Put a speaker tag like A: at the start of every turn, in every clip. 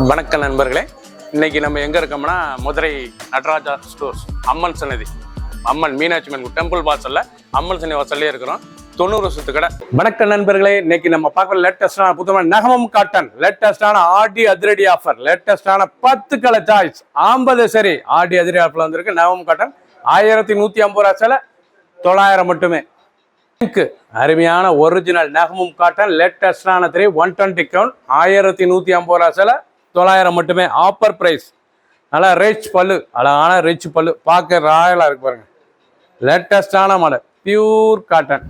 A: வணக்கம் நண்பர்களே, இன்னைக்கு நம்ம எங்க இருக்கோம்னா மதுரை நடராஜா ஸ்டோர்ஸ் அம்மன் சன்னதி, அம்மன் மீனாட்சி அம்மன் டெம்பிள் வாசல்ல அம்மன் சன்னதி வாசல்லே இருக்கிறோம். 90 வருஷத்து கடை. வணக்கம் நண்பர்களே, இன்னைக்கு நம்ம பார்க்குற லேட்டஸ்டான புத்தகம் நகமம் காட்டன், லேட்டஸ்டான ஆடி அதிரடி ஆஃபர், லேட்டஸ்டான 10 கலர் சாய்ஸ் 50 சரி ஆடி அதிரடி ஆஃபர்ல வந்திருக்கு. நகமம் காட்டன் 1150 ரூபா சேலை 900 மட்டுமே. அருமையான ஒரிஜினல் நகமும் காட்டன் லேட்டஸ்டான 120 கவுண்ட் 1150 ரூபா சேலை 900 மட்டுமே. Offer price. நல்லா ரிச் பல்லு, அழகான ரிச் பல்லு, பார்க்க ராயலா இருக்கு பாருங்க. லேட்டஸ்டான மாடல் பியூர் காட்டன்,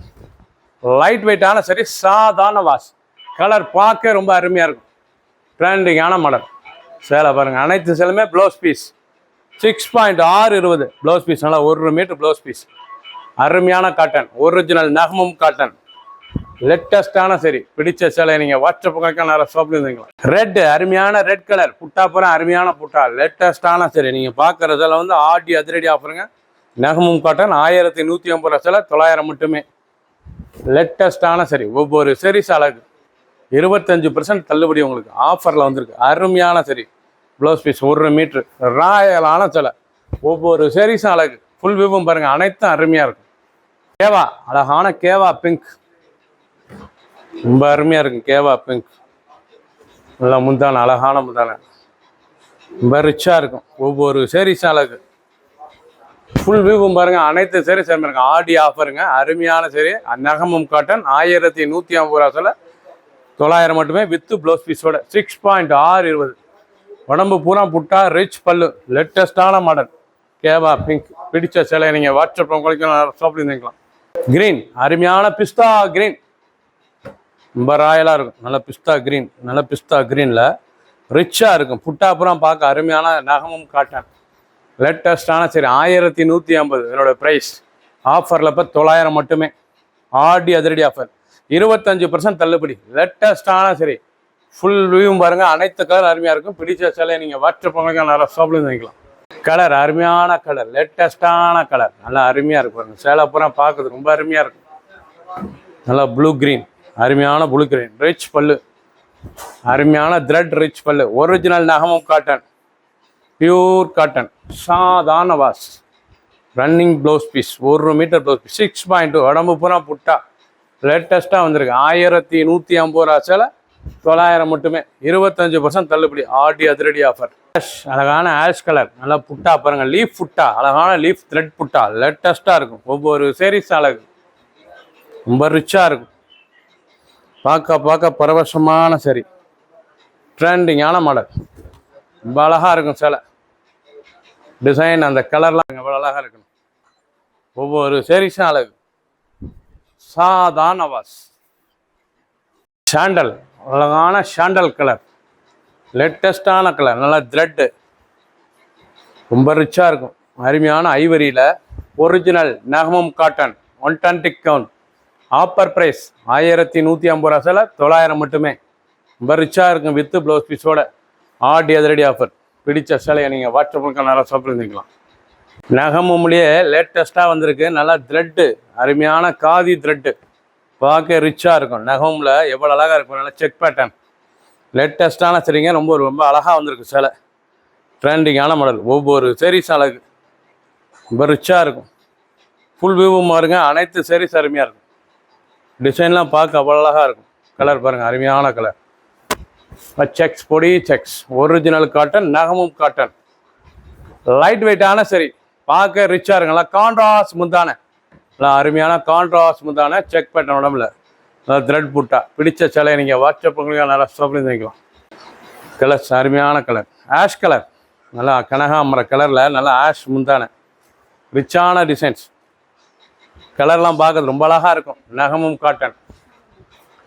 A: லைட் வெயிட்டான சரி, சாதாரண வாஷ், கலர் பார்க்க ரொம்ப அருமையா இருக்கும். ட்ரெண்டிங்கான மாடல் சேலை பாருங்க. அனைத்து சேலுமே ப்ளவுஸ் பீஸ் 6.620 ப்ளவுஸ் பீஸ், நல்லா 1 மீட்டர் ப்ளவுஸ் பீஸ். அருமையான காட்டன், ஒரிஜினல் நகமும் காட்டன், லேட்டஸ்டான சரி. பிடிச்ச சேலை நீங்க வாட்ஸ்அப் நிறைய ஷாப்ல இருந்தீங்களா. ரெட், அருமையான ரெட் கலர் புட்டா போற அருமையான புட்டா, லேட்டஸ்டான சரி. நீங்க பாக்குறதுல வந்து ஆடி அதிரடி ஆஃபருங்க. நகமும் காட்டன் 1150 ரூபா சேலை 900 மட்டுமே. லேட்டஸ்டான சரி. ஒவ்வொரு சீரிஸ் அழகு 25% தள்ளுபடி உங்களுக்கு ஆஃபர்ல வந்திருக்கு. அருமையான சரி ப்ளவுஸ் பீஸ் 1 மீட்டர் ராயலான சேலை. ஒவ்வொரு சீரிஸும் அழகு. ஃபுல் வியூவும் பாருங்க, அனைத்தும் அருமையா இருக்கும். கேவா, அழகான கேவா பிங்க், ரொம்ப அருமையா இருக்கும். கேவா பிங்க் நல்லா முந்தான, அழகான முந்தான, ரொம்ப ரிச்சா இருக்கும். ஒவ்வொரு சீரிஸ் அழகு. ஃபுல் வியூவும் பாருங்க, அனைத்து சீரிஸ் இருக்கு. ஆடி ஆஃபருங்க, அருமையான சரி. நகமும் காட்டன் 1150 ரூபா சேலை 900 மட்டுமே வித்து ப்ளவுஸ் பீஸோட. 6.620 உடம்பு பூரா புட்டா, ரிச் பல்லு, லேட்டஸ்டான மாடல் கேவா பிங்க். பிடிச்ச சேலை நீங்க வாட்ஸ்அப் ஷாப்ல இருந்துக்கலாம். கிரீன், அருமையான பிஸ்தா கிரீன், ரொம்ப ராயலா இருக்கும். நல்ல பிஸ்தா கிரீன், நல்ல பிஸ்தா கிரீன்ல ரிச்சா இருக்கும். புட்டாப்புறம் பார்க்க அருமையான நகமும் காட்டன், லேட்டஸ்டான சரி. 1150 என்னோட ப்ரைஸ். ஆஃபர்ல இப்போ 900 மட்டுமே. ஆடி அதிரடி ஆஃபர் 25% தள்ளுபடி. லேட்டஸ்டான சரி. ஃபுல் வியூவும் பாருங்க, அனைத்து கலர் அருமையா இருக்கும். பிடிச்ச சேலை நீங்க வாட்ஸ்அப் நிறைய ஷாப்ல இருந்துக்கலாம். கலர், அருமையான கலர், லேட்டஸ்டான கலர், நல்லா அருமையா இருக்கு பாருங்க. சேலை பூரா பார்க்குறது ரொம்ப அருமையா இருக்கும். நல்லா ப்ளூ கிரீன், அருமையான ப்ளூ கிரீன், ரிச் பல்லு, அருமையான த்ரெட் ரிச் பல்லு. ஒரிஜினல் நகமும் காட்டன், பியூர் காட்டன், சாதாரண wash, running blouse piece 1 metre blouse piece 6.2 உடம்பு பூரா புட்டா. லேட்டஸ்ட்டாக வந்திருக்கு. 1150 ரூபா சேலை 900 மட்டுமே. 25% தள்ளுபடி. ஆடி அதிரடி ஆஃபர். அழகான ஆஷ் கலர், நல்லா புட்டா பாருங்க, லீஃப் புட்டா, அழகான லீஃப் த்ரெட் புட்டா, லேட்டஸ்டா இருக்கும். ஒவ்வொரு சீரிஸ் அழகு, ரொம்ப ரிச்சா இருக்கும். பார்க்க பரவசமான சரி. ட்ரெண்டிங்கான மாடல், ரொம்ப அழகா இருக்கும் சேலை. டிசைன், அந்த கலர்லாம் எவ்வளோ அழகா இருக்கணும். ஒவ்வொரு சீரிஸும் அழகு. சாதாரண வாஷ். சாண்டல், அழகான சாண்டல் கலர், லேட்டஸ்டான கலர், நல்லா த்ரெட்டு, ரொம்ப ரிச்சா இருக்கும். அருமையான ஐவரியில் ஒரிஜினல் நகமும் காட்டன் 120 கவுண்ட். ஆஃபர் ப்ரைஸ் 1150 ரூபா சேலை 900 மட்டுமே. ரொம்ப ரிச்சா இருக்கும் வித்து ப்ளவுஸ் பீஸோட. ஆடி அதிரடி ஆஃபர். பிடிச்ச சேலையை நீங்கள் வாட்ஸ்அப்புக்கு நல்லா ஷாப்பில் இருந்துக்கலாம். நகமும்லேயே லேட்டஸ்ட்டாக வந்திருக்கு. நல்லா த்ரெட்டு, அருமையான காதி த்ரெட்டு, பார்க்க ரிச்சா இருக்கும். நகமில் எவ்வளோ அழகாக இருக்கும். நல்லா செக் பேட்டர்ன், லேட்டஸ்டான சரிங்க. ரொம்ப அழகாக வந்திருக்கு சேலை. ட்ரெண்டிங்கான மாடல். ஒவ்வொரு சீரிஸ் அழகு, ரொம்ப ரிச்சாக இருக்கும். ஃபுல் வியூவும் பாருங்க, அனைத்து சீரிஸ் அருமையாக இருக்கும். டிசைன்லாம் பார்க்க அவ்வளோ அழகாக இருக்கும். கலர் பாருங்கள், அருமையான கலர். செக்ஸ், பொடி செக்ஸ், ஒரிஜினல் காட்டன், நகமும் காட்டன், லைட் வெயிட்டான சரி. பார்க்க ரிச்சாக இருக்கும். நல்லா கான்ட்ராஸ்ட் முந்தான, நல்லா அருமையான கான்ட்ராஸ்ட் முந்தான, செக் பேட்டர்ன் உடம்புல, நல்லா த்ரெட் புட்டா. பிடிச்ச சேலையை நீங்கள் வாட்ஸ்அப் நல்லா ஷாப்ல இருந்துக்கலாம். கலர்ஸ், அருமையான கலர். ஆஷ் கலர், நல்லா கனகாம்பர கலரில், நல்லா ஆஷ் முந்தான, ரிச்சான டிசைன்ஸ். கலர்லாம் பார்க்கறது ரொம்ப அழகாக இருக்கும். நகமும் காட்டன்,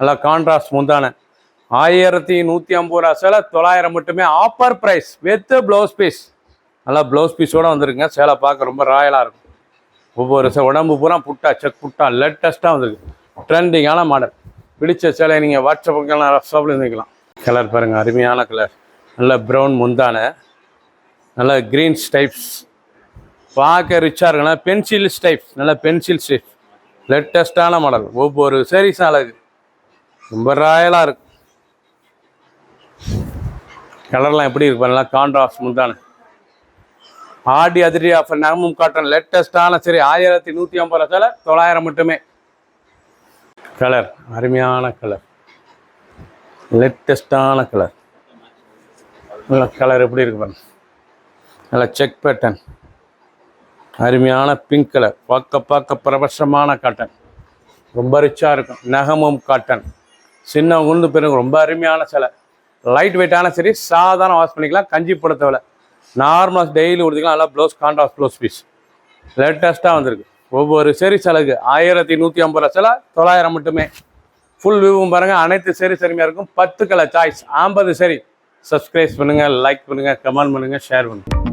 A: நல்லா கான்ட்ராஸ்ட் முந்தான. 1150 ரூபா சேலை 900 மட்டுமே. Offer price with blouse piece. நல்லா ப்ளவுஸ் பீஸோடு வந்துருக்குங்க. சேலை பார்க்க ரொம்ப ராயலாக இருக்கும். ஒவ்வொரு உடம்பு பூரா புட்டா, செக் புட்டா, லேட்டஸ்ட்டாக வந்துருக்கு. ட்ரெண்டிங்கான மாடல். பிடிச்ச சேலை நீங்கள் வாட்ஸ்அப்புக்கு ஷாப்பில் இருந்துக்கலாம். கலர் பாருங்கள், அருமையான கலர். நல்ல ப்ரௌன் முந்தான, நல்ல க்ரீன் ஸ்டைப்ஸ், பார்க்க ரிச்சாக இருக்குன்னா பென்சில் ஸ்டைப்ஸ், நல்ல பென்சில் ஸ்டைப்ஸ், லேட்டஸ்டான மாடல். ஒவ்வொரு சீரிஸும் அழகு, ரொம்ப ராயலாக இருக்கும். கலர்லாம் எப்படி இருக்கு பண்ணலாம், கான்ட்ராஸ்ட் முந்தான. ஆடி அதிரி ஆஃபர் நகமும் காட்டன் லேட்டஸ்டான சரி 1150 சேலை 900 மட்டுமே. கலர் அருமையான கலர், லேட்டஸ்டான கலர். நல்ல கலர் எப்படி இருக்கு பாருங்க, நல்ல செக் பேட்டர்ன், அருமையான பிங்க் கலர். பார்க்க பிரபசமான காட்டன், ரொம்ப ரிச்சாக இருக்கும். நகமும் காட்டன், சின்ன உண்டு பெருங்க, ரொம்ப அருமையான சேலை. லைட் வெயிட்டான சரி, சாதாரண வாஷ் பண்ணிக்கலாம். கஞ்சி போட தேவை, நார்மலாக டெய்லி கொடுத்துக்கலாம். நல்லா ப்ளவுஸ் கான்ட்ராஸ்ட் ப்ளவுஸ் பீஸ் லேட்டஸ்ட்டாக வந்திருக்கு. ஒவ்வொரு சரி சேலைக்கு 1150 சேலை 900 மட்டுமே. ஃபுல் வியூவும் பாருங்கள். அனைத்து சரி சரிமையாக இருக்கும். 10 கலர் சாய்ஸ், 50 சரி. சப்ஸ்கிரைப் பண்ணுங்கள், லைக் பண்ணுங்கள், கமெண்ட் பண்ணுங்கள், ஷேர் பண்ணுங்கள்.